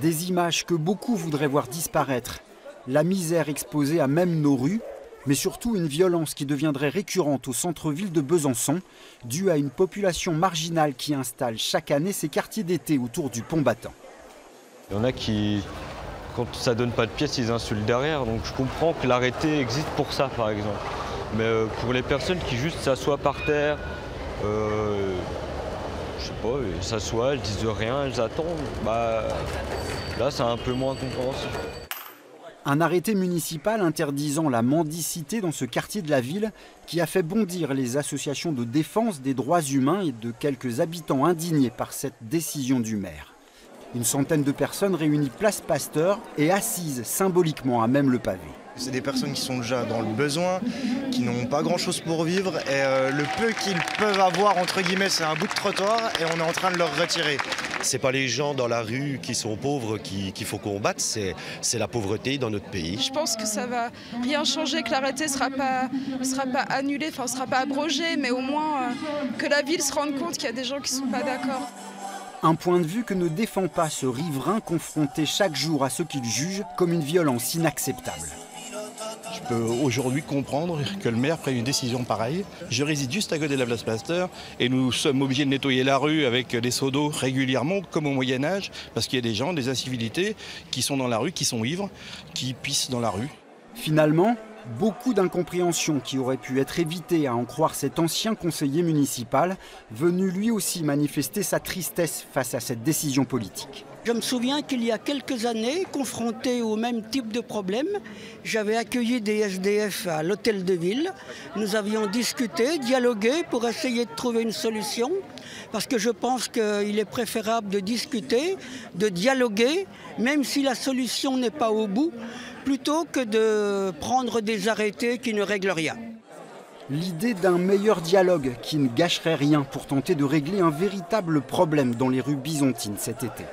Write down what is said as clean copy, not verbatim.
Des images que beaucoup voudraient voir disparaître. La misère exposée à même nos rues, mais surtout une violence qui deviendrait récurrente au centre-ville de Besançon, due à une population marginale qui installe chaque année ses quartiers d'été autour du pont battant. Il y en a qui, quand ça donne pas de pièces, ils insultent derrière. Donc je comprends que l'arrêté existe pour ça, par exemple. Mais pour les personnes qui juste s'assoient par terre, je sais pas, elles s'assoient, elles disent rien, elles attendent, bah là c'est un peu moins compréhensif. Un arrêté municipal interdisant la mendicité dans ce quartier de la ville qui a fait bondir les associations de défense des droits humains et de quelques habitants indignés par cette décision du maire. Une centaine de personnes réunies place Pasteur et assises symboliquement à même le pavé. C'est des personnes qui sont déjà dans le besoin, qui n'ont pas grand-chose pour vivre et le peu qu'ils peuvent avoir, entre guillemets, c'est un bout de trottoir et on est en train de leur retirer. C'est pas les gens dans la rue qui sont pauvres qu'il faut combattre, c'est la pauvreté dans notre pays. Je pense que ça va rien changer, que l'arrêté sera pas annulé, enfin sera pas abrogé, mais au moins que la ville se rende compte qu'il y a des gens qui sont pas d'accord. Un point de vue que ne défend pas ce riverain confronté chaque jour à ce qu'il juge comme une violence inacceptable. Je peux aujourd'hui comprendre que le maire prenne une décision pareille. Je réside juste à côté de la place Pasteur et nous sommes obligés de nettoyer la rue avec des seaux d'eau régulièrement, comme au Moyen-Âge, parce qu'il y a des gens, des incivilités qui sont dans la rue, qui sont ivres, qui pissent dans la rue. Finalement, beaucoup d'incompréhension qui aurait pu être évitée à en croire cet ancien conseiller municipal, venu lui aussi manifester sa tristesse face à cette décision politique. Je me souviens qu'il y a quelques années, confronté au même type de problème, j'avais accueilli des SDF à l'hôtel de ville. Nous avions discuté, dialogué pour essayer de trouver une solution, parce que je pense qu'il est préférable de discuter, de dialoguer, même si la solution n'est pas au bout, plutôt que de prendre des arrêtés qui ne règlent rien. L'idée d'un meilleur dialogue qui ne gâcherait rien pour tenter de régler un véritable problème dans les rues byzantines cet été.